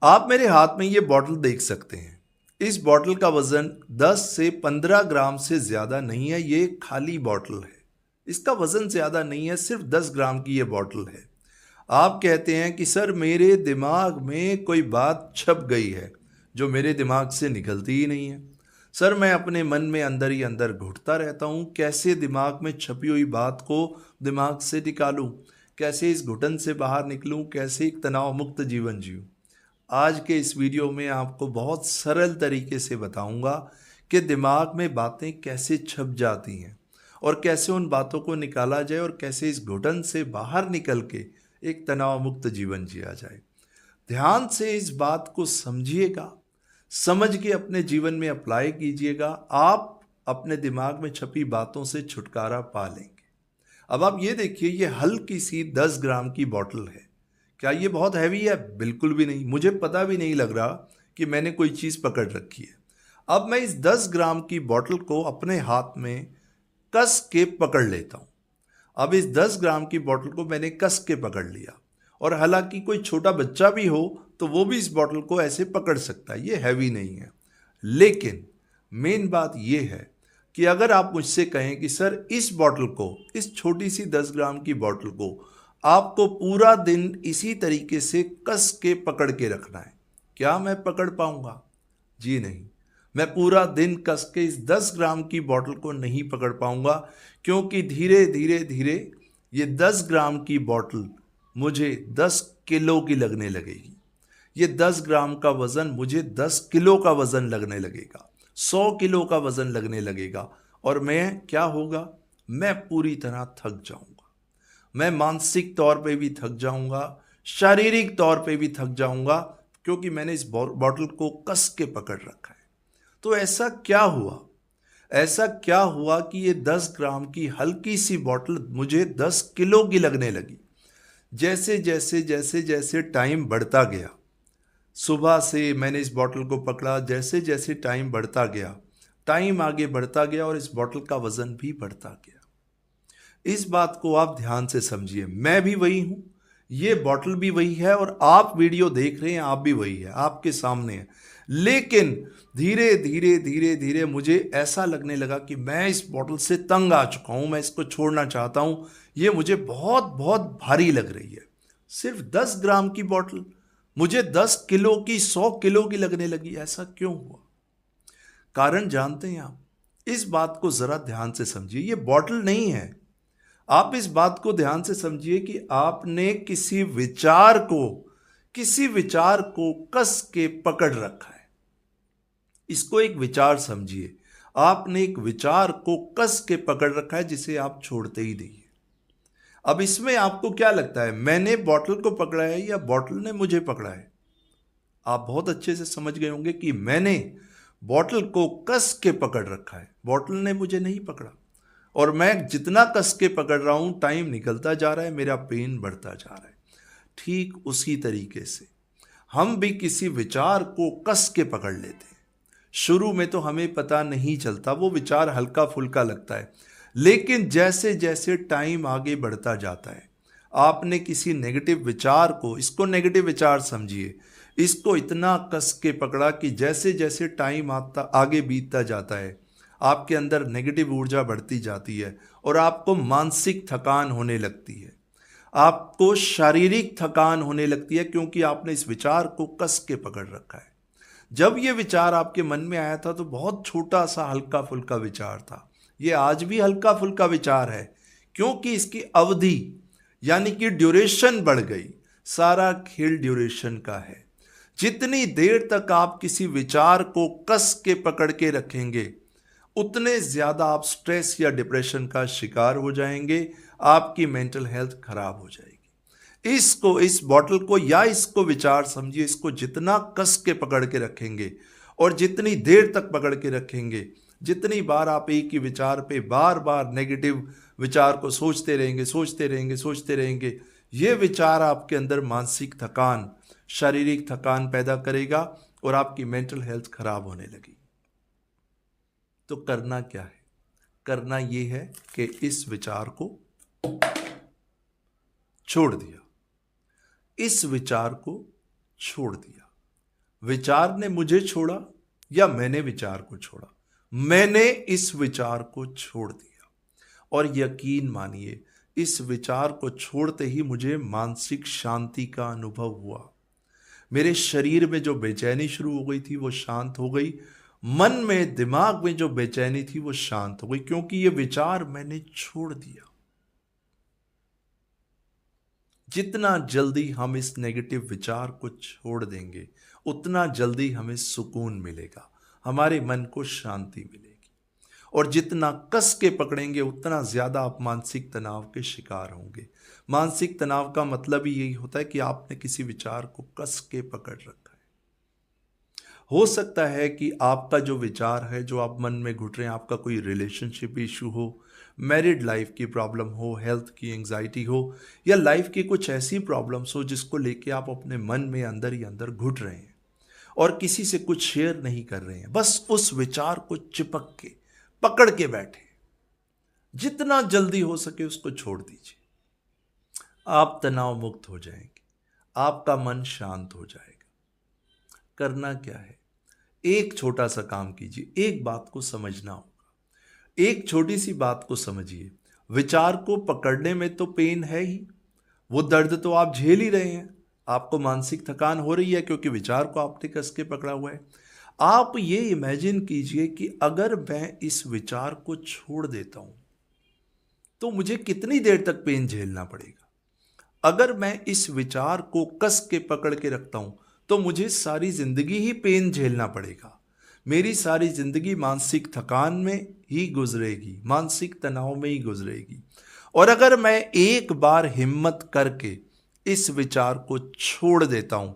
आप मेरे हाथ में ये बॉटल देख सकते हैं। इस बॉटल का वजन 10 से 15 ग्राम से ज़्यादा नहीं है। ये खाली बॉटल है, इसका वजन ज़्यादा नहीं है, सिर्फ 10 ग्राम की ये बॉटल है। आप कहते हैं कि सर मेरे दिमाग में कोई बात छप गई है जो मेरे दिमाग से निकलती ही नहीं है। सर मैं अपने मन में अंदर ही अंदर घुटता रहता हूँ, कैसे दिमाग में छपी हुई बात को दिमाग से निकालूं, कैसे इस घुटन से बाहर निकलूं, कैसे एक तनाव मुक्त जीवन जीऊं। आज के इस वीडियो में आपको बहुत सरल तरीके से बताऊंगा कि दिमाग में बातें कैसे छप जाती हैं और कैसे उन बातों को निकाला जाए और कैसे इस घुटन से बाहर निकल के एक तनाव मुक्त जीवन जिया जाए। ध्यान से इस बात को समझिएगा, समझ के अपने जीवन में अप्लाई कीजिएगा। आप अपने दिमाग में छपी बातों से छुटकारा पा लेंगे। अब आप ये देखिए, ये हल्की सी 10 ग्राम की बॉटल है। क्या ये बहुत हैवी है? बिल्कुल भी नहीं। मुझे पता भी नहीं लग रहा कि मैंने कोई चीज़ पकड़ रखी है। अब मैं इस 10 ग्राम की बॉटल को अपने हाथ में कस के पकड़ लेता हूँ। अब इस 10 ग्राम की बॉटल को मैंने कस के पकड़ लिया, और हालांकि कोई छोटा बच्चा भी हो तो वो भी इस बॉटल को ऐसे पकड़ सकता है, ये हैवी नहीं है। लेकिन मेन बात ये है कि अगर आप मुझसे कहें कि सर इस बॉटल को, इस छोटी सी 10 ग्राम की बॉटल को आपको पूरा दिन इसी तरीके से कस के पकड़ के रखना है, क्या मैं पकड़ पाऊंगा? जी नहीं। मैं पूरा दिन कस के इस 10 ग्राम की बॉटल को नहीं पकड़ पाऊंगा, क्योंकि धीरे धीरे धीरे ये 10 ग्राम की बॉटल मुझे 10 किलो की लगने लगेगी। ये 10 ग्राम का वजन मुझे 10 किलो का वजन लगने लगेगा, 100 किलो का वजन लगने लगेगा। और मैं क्या होगा? मैं पूरी तरह थक जाऊंगा। मैं मानसिक तौर पे भी थक जाऊंगा, शारीरिक तौर पे भी थक जाऊंगा, क्योंकि मैंने इस बॉटल को कस के पकड़ रखा है। तो ऐसा क्या हुआ? ऐसा क्या हुआ कि ये 10 ग्राम की हल्की सी बॉटल मुझे 10 किलो की लगने लगी। जैसे जैसे जैसे जैसे टाइम बढ़ता गया, सुबह से मैंने इस बॉटल को पकड़ा, जैसे जैसे टाइम बढ़ता गया, टाइम आगे बढ़ता गया और इस बॉटल का वजन भी बढ़ता गया। इस बात को आप ध्यान से समझिए। मैं भी वही हूं, ये बॉटल भी वही है, और आप वीडियो देख रहे हैं, आप भी वही है, आपके सामने है। लेकिन धीरे धीरे धीरे धीरे मुझे ऐसा लगने लगा कि मैं इस बॉटल से तंग आ चुका हूं, मैं इसको छोड़ना चाहता हूं, ये मुझे बहुत बहुत भारी लग रही है। सिर्फ 10 ग्राम की बॉटल मुझे 10 किलो की, 100 किलो की लगने लगी। ऐसा क्यों हुआ? कारण जानते हैं आप? इस बात को जरा ध्यान से समझिए। ये बॉटल नहीं है। आप इस बात को ध्यान से समझिए कि आपने किसी विचार को कस के पकड़ रखा है। इसको एक विचार समझिए। आपने एक विचार को कस के पकड़ रखा है जिसे आप छोड़ते ही नहीं है। अब इसमें आपको क्या लगता है, मैंने बॉटल को पकड़ा है या बॉटल ने मुझे पकड़ा है? आप बहुत अच्छे से समझ गए होंगे कि मैंने बॉटल को कस के पकड़ रखा है, बॉटल ने मुझे नहीं पकड़ा। और मैं जितना कस के पकड़ रहा हूं, टाइम निकलता जा रहा है, मेरा पेन बढ़ता जा रहा है। ठीक उसी तरीके से हम भी किसी विचार को कस के पकड़ लेते हैं। शुरू में तो हमें पता नहीं चलता, वो विचार हल्का फुल्का लगता है, लेकिन जैसे जैसे टाइम आगे बढ़ता जाता है, आपने किसी नेगेटिव विचार को, इसको नेगेटिव विचार समझिए, इसको इतना कस के पकड़ा कि जैसे जैसे टाइम आगे बीतता जाता है, आपके अंदर नेगेटिव ऊर्जा बढ़ती जाती है और आपको मानसिक थकान होने लगती है, आपको शारीरिक थकान होने लगती है, क्योंकि आपने इस विचार को कस के पकड़ रखा है। जब ये विचार आपके मन में आया था तो बहुत छोटा सा हल्का फुल्का विचार था। ये आज भी हल्का फुल्का विचार है, क्योंकि इसकी अवधि यानी कि ड्यूरेशन बढ़ गई। सारा खेल ड्यूरेशन का है। जितनी देर तक आप किसी विचार को कस के पकड़ के रखेंगे, उतने ज्यादा आप स्ट्रेस या डिप्रेशन का शिकार हो जाएंगे, आपकी मेंटल हेल्थ खराब हो जाएगी। इस बॉटल को या इसको विचार समझिए, इसको जितना कस के पकड़ के रखेंगे और जितनी देर तक पकड़ के रखेंगे, जितनी बार आप एक ही विचार पे बार बार नेगेटिव विचार को सोचते रहेंगे, सोचते रहेंगे, सोचते रहेंगे, ये विचार आपके अंदर मानसिक थकान, शारीरिक थकान पैदा करेगा और आपकी मेंटल हेल्थ खराब होने लगेगी। तो करना क्या है? करना ये है कि इस विचार को छोड़ दिया, इस विचार को छोड़ दिया। विचार ने मुझे छोड़ा या मैंने विचार को छोड़ा? मैंने इस विचार को छोड़ दिया। और यकीन मानिए, इस विचार को छोड़ते ही मुझे मानसिक शांति का अनुभव हुआ। मेरे शरीर में जो बेचैनी शुरू हो गई थी वो शांत हो गई। मन में, दिमाग में जो बेचैनी थी वो शांत हो गई, क्योंकि ये विचार मैंने छोड़ दिया। जितना जल्दी हम इस नेगेटिव विचार को छोड़ देंगे, उतना जल्दी हमें सुकून मिलेगा, हमारे मन को शांति मिलेगी। और जितना कस के पकड़ेंगे, उतना ज्यादा आप मानसिक तनाव के शिकार होंगे। मानसिक तनाव का मतलब ही यही होता है कि आपने किसी विचार को कस के पकड़ रखा है। हो सकता है कि आपका जो विचार है, जो आप मन में घुट रहे हैं, आपका कोई रिलेशनशिप इशू हो, मैरिड लाइफ की प्रॉब्लम हो, हेल्थ की एंग्जाइटी हो, या लाइफ की कुछ ऐसी प्रॉब्लम्स हो जिसको लेके आप अपने मन में अंदर ही अंदर घुट रहे हैं और किसी से कुछ शेयर नहीं कर रहे हैं, बस उस विचार को चिपक के पकड़ के बैठे। जितना जल्दी हो सके उसको छोड़ दीजिए, आप तनाव मुक्त हो जाएंगे, आपका मन शांत हो जाएगा। करना क्या है? एक छोटा सा काम कीजिए, एक बात को समझना होगा। एक छोटी सी बात को समझिए। विचार को पकड़ने में तो पेन है ही, वो दर्द तो आप झेल ही रहे हैं, आपको मानसिक थकान हो रही है क्योंकि विचार को आपने कस के पकड़ा हुआ है। आप ये इमेजिन कीजिए कि अगर मैं इस विचार को छोड़ देता हूं तो मुझे कितनी देर तक पेन झेलना पड़ेगा। अगर मैं इस विचार को कस के पकड़ के रखता हूं तो मुझे सारी जिंदगी ही पेन झेलना पड़ेगा। मेरी सारी जिंदगी मानसिक थकान में ही गुजरेगी, मानसिक तनाव में ही गुजरेगी। और अगर मैं एक बार हिम्मत करके इस विचार को छोड़ देता हूं,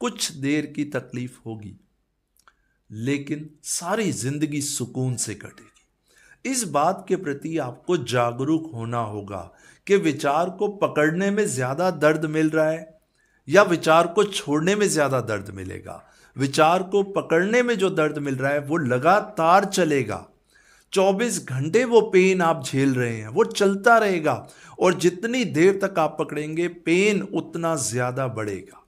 कुछ देर की तकलीफ होगी, लेकिन सारी जिंदगी सुकून से कटेगी। इस बात के प्रति आपको जागरूक होना होगा कि विचार को पकड़ने में ज्यादा दर्द मिल रहा है या विचार को छोड़ने में ज्यादा दर्द मिलेगा। विचार को पकड़ने में जो दर्द मिल रहा है वो लगातार चलेगा, 24 घंटे वो पेन आप झेल रहे हैं, वो चलता रहेगा। और जितनी देर तक आप पकड़ेंगे, पेन उतना ज्यादा बढ़ेगा।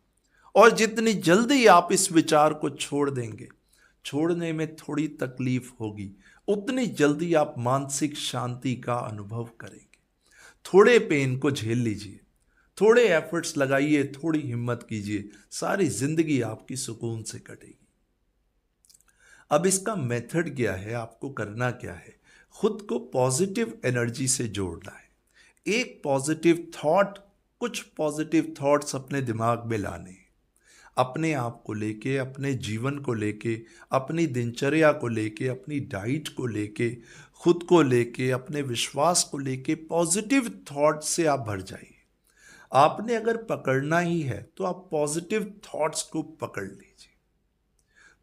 और जितनी जल्दी आप इस विचार को छोड़ देंगे, छोड़ने में थोड़ी तकलीफ होगी, उतनी जल्दी आप मानसिक शांति का अनुभव करेंगे। थोड़े पेन को झेल लीजिए, थोड़े एफर्ट्स लगाइए, थोड़ी हिम्मत कीजिए, सारी जिंदगी आपकी सुकून से कटेगी। अब इसका मेथड क्या है, आपको करना क्या है? खुद को पॉजिटिव एनर्जी से जोड़ना है। एक पॉजिटिव थॉट, कुछ पॉजिटिव थॉट्स अपने दिमाग में लाने हैं। अपने आप को लेके, अपने जीवन को लेके, अपनी दिनचर्या को लेके, अपनी डाइट को लेके, खुद को लेके, अपने विश्वास को लेके पॉजिटिव थॉट से आप भर जाइए। आपने अगर पकड़ना ही है तो आप पॉजिटिव थॉट्स को पकड़ लीजिए।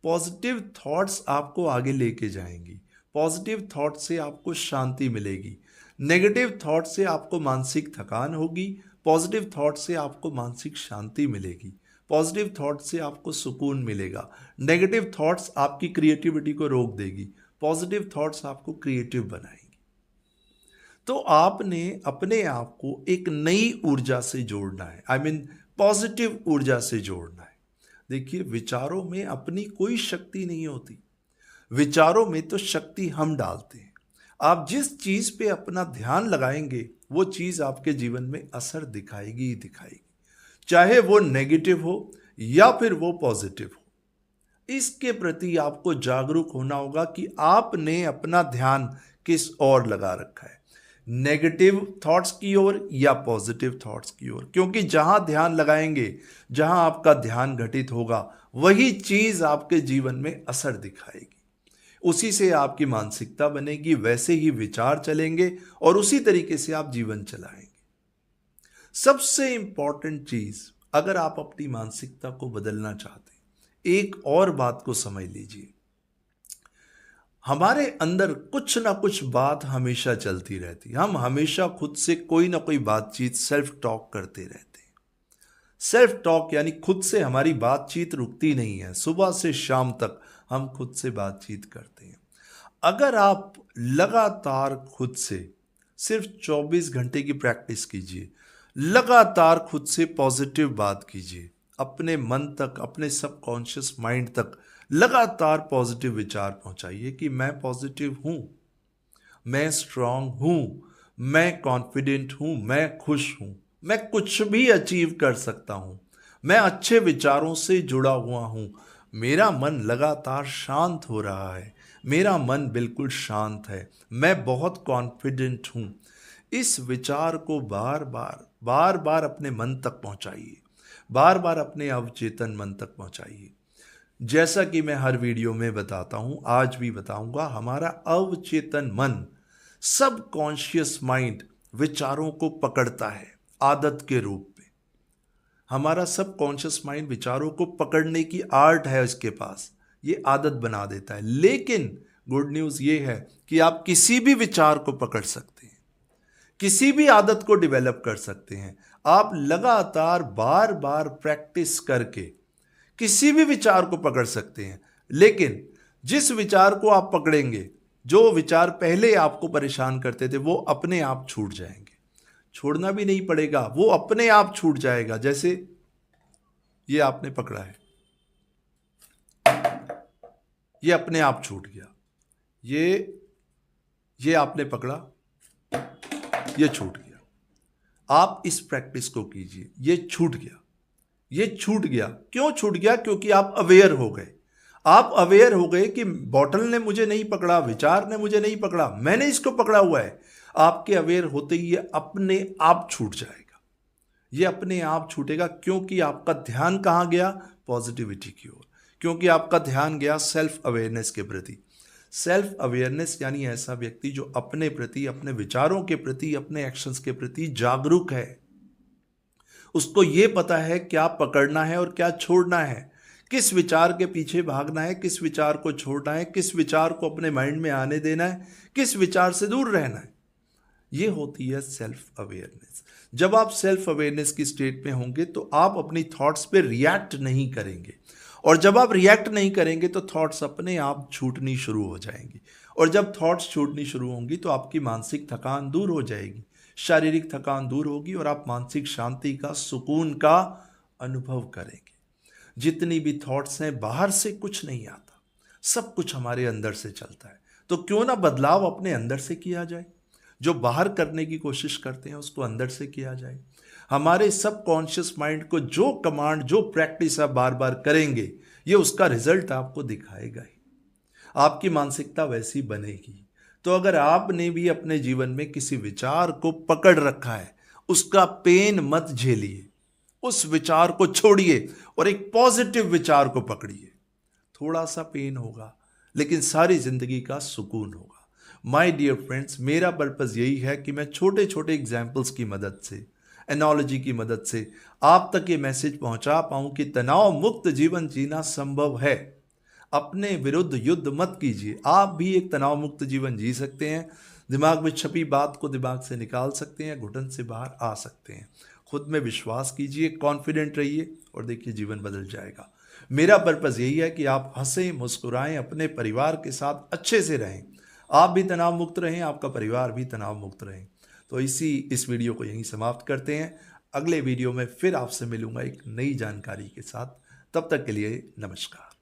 पॉजिटिव थॉट्स आपको आगे लेके जाएंगी। पॉजिटिव थॉट से आपको शांति मिलेगी। नेगेटिव थॉट से आपको मानसिक थकान होगी। पॉजिटिव थॉट से आपको मानसिक शांति मिलेगी। पॉजिटिव थॉट से आपको सुकून मिलेगा। नेगेटिव थॉट्स आपकी क्रिएटिविटी को रोक देगी। पॉजिटिव थॉट्स आपको क्रिएटिव बनाएंगी। तो आपने अपने आप को एक नई ऊर्जा से जोड़ना है, आई मीन पॉजिटिव ऊर्जा से जोड़ना है। देखिए, विचारों में अपनी कोई शक्ति नहीं होती, विचारों में तो शक्ति हम डालते हैं। आप जिस चीज पे अपना ध्यान लगाएंगे वो चीज आपके जीवन में असर दिखाएगी ही दिखाएगी, चाहे वो नेगेटिव हो या फिर वो पॉजिटिव हो। इसके प्रति आपको जागरूक होना होगा कि आपने अपना ध्यान किस ओर लगा रखा है, नेगेटिव थॉट्स की ओर या पॉजिटिव थॉट्स की ओर। क्योंकि जहां ध्यान लगाएंगे, जहां आपका ध्यान घटित होगा, वही चीज आपके जीवन में असर दिखाएगी। उसी से आपकी मानसिकता बनेगी, वैसे ही विचार चलेंगे और उसी तरीके से आप जीवन चलाएंगे। सबसे इंपॉर्टेंट चीज, अगर आप अपनी मानसिकता को बदलना चाहते हैं, एक और बात को समझ लीजिए। हमारे अंदर कुछ ना कुछ बात हमेशा चलती रहती है। हम हमेशा खुद से कोई ना कोई बातचीत, सेल्फ टॉक करते रहते हैं। सेल्फ टॉक यानी खुद से हमारी बातचीत रुकती नहीं है। सुबह से शाम तक हम खुद से बातचीत करते हैं। अगर आप लगातार खुद से सिर्फ 24 घंटे की प्रैक्टिस कीजिए, लगातार खुद से पॉजिटिव बात कीजिए, अपने मन तक, अपने सबकॉन्शियस माइंड तक लगातार पॉजिटिव विचार पहुंचाइए कि मैं पॉजिटिव हूं, मैं स्ट्रांग हूं, मैं कॉन्फिडेंट हूं, मैं खुश हूं, मैं कुछ भी अचीव कर सकता हूं, मैं अच्छे विचारों से जुड़ा हुआ हूं, मेरा मन लगातार शांत हो रहा है, मेरा मन बिल्कुल शांत है, मैं बहुत कॉन्फिडेंट हूं। इस विचार को बार बार अपने मन तक पहुंचाइए, बार बार अपने अवचेतन मन तक पहुंचाइए। जैसा कि मैं हर वीडियो में बताता हूं, आज भी बताऊंगा, हमारा अवचेतन मन, सब कॉन्शियस माइंड विचारों को पकड़ता है आदत के रूप में। हमारा सब कॉन्शियस माइंड विचारों को पकड़ने की आर्ट है इसके पास, ये आदत बना देता है। लेकिन गुड न्यूज़ ये है कि आप किसी भी विचार को पकड़ सकते हैं, किसी भी आदत को डेवलप कर सकते हैं। आप लगातार बार बार प्रैक्टिस करके किसी भी विचार को पकड़ सकते हैं। लेकिन जिस विचार को आप पकड़ेंगे, जो विचार पहले आपको परेशान करते थे, वो अपने आप छूट जाएंगे। छोड़ना भी नहीं पड़ेगा, वो अपने आप छूट जाएगा। जैसे ये आपने पकड़ा है, ये अपने आप छूट गया। ये आपने पकड़ा, ये छूट गया। आप इस प्रैक्टिस को कीजिए। ये छूट गया, ये छूट गया। क्यों छूट गया? क्योंकि आप अवेयर हो गए। आप अवेयर हो गए कि बॉटल ने मुझे नहीं पकड़ा, विचार ने मुझे नहीं पकड़ा, मैंने इसको पकड़ा हुआ है। आपके अवेयर होते ही ये अपने आप छूट जाएगा, ये अपने आप छूटेगा। क्योंकि आपका ध्यान कहाँ गया? पॉजिटिविटी की ओर। क्योंकि आपका ध्यान गया सेल्फ अवेयरनेस के प्रति। सेल्फ अवेयरनेस यानी ऐसा व्यक्ति जो अपने प्रति, अपने विचारों के प्रति, अपने एक्शंस के प्रति जागरूक है। उसको ये पता है क्या पकड़ना है और क्या छोड़ना है, किस विचार के पीछे भागना है, किस विचार को छोड़ना है, किस विचार को अपने माइंड में आने देना है, किस विचार से दूर रहना है। ये होती है सेल्फ अवेयरनेस। जब आप सेल्फ अवेयरनेस की स्टेट में होंगे तो आप अपनी थॉट्स पे रिएक्ट नहीं करेंगे, और जब आप रिएक्ट नहीं करेंगे तो थॉट्स अपने आप छूटनी शुरू हो जाएंगी, और जब थॉट्स छूटनी शुरू होंगी तो आपकी मानसिक थकान दूर हो जाएगी, शारीरिक थकान दूर होगी, और आप मानसिक शांति का, सुकून का अनुभव करेंगे। जितनी भी थॉट्स हैं, बाहर से कुछ नहीं आता, सब कुछ हमारे अंदर से चलता है। तो क्यों ना बदलाव अपने अंदर से किया जाए। जो बाहर करने की कोशिश करते हैं उसको अंदर से किया जाए। हमारे सबकॉन्शियस माइंड को जो कमांड, जो प्रैक्टिस आप बार बार करेंगे, ये उसका रिजल्ट आपको दिखाएगा ही। आपकी मानसिकता वैसी बनेगी। तो अगर आपने भी अपने जीवन में किसी विचार को पकड़ रखा है, उसका पेन मत झेलिए, उस विचार को छोड़िए और एक पॉजिटिव विचार को पकड़िए। थोड़ा सा पेन होगा लेकिन सारी जिंदगी का सुकून होगा। माय डियर फ्रेंड्स, मेरा पर्पस यही है कि मैं छोटे छोटे एग्जाम्पल्स की मदद से, एनोलॉजी की मदद से आप तक ये मैसेज पहुंचा पाऊं कि तनाव मुक्त जीवन जीना संभव है। अपने विरुद्ध युद्ध मत कीजिए, आप भी एक तनाव मुक्त जीवन जी सकते हैं। दिमाग में छपी बात को दिमाग से निकाल सकते हैं, घुटन से बाहर आ सकते हैं। खुद में विश्वास कीजिए, कॉन्फिडेंट रहिए और देखिए जीवन बदल जाएगा। मेरा पर्पस यही है कि आप हंसें, मुस्कुराएं, अपने परिवार के साथ अच्छे से रहें। आप भी तनाव मुक्त रहें, आपका परिवार भी तनाव मुक्त रहें। तो इस वीडियो को यहीं समाप्त करते हैं। अगले वीडियो में फिर आपसे मिलूंगा एक नई जानकारी के साथ। तब तक के लिए नमस्कार।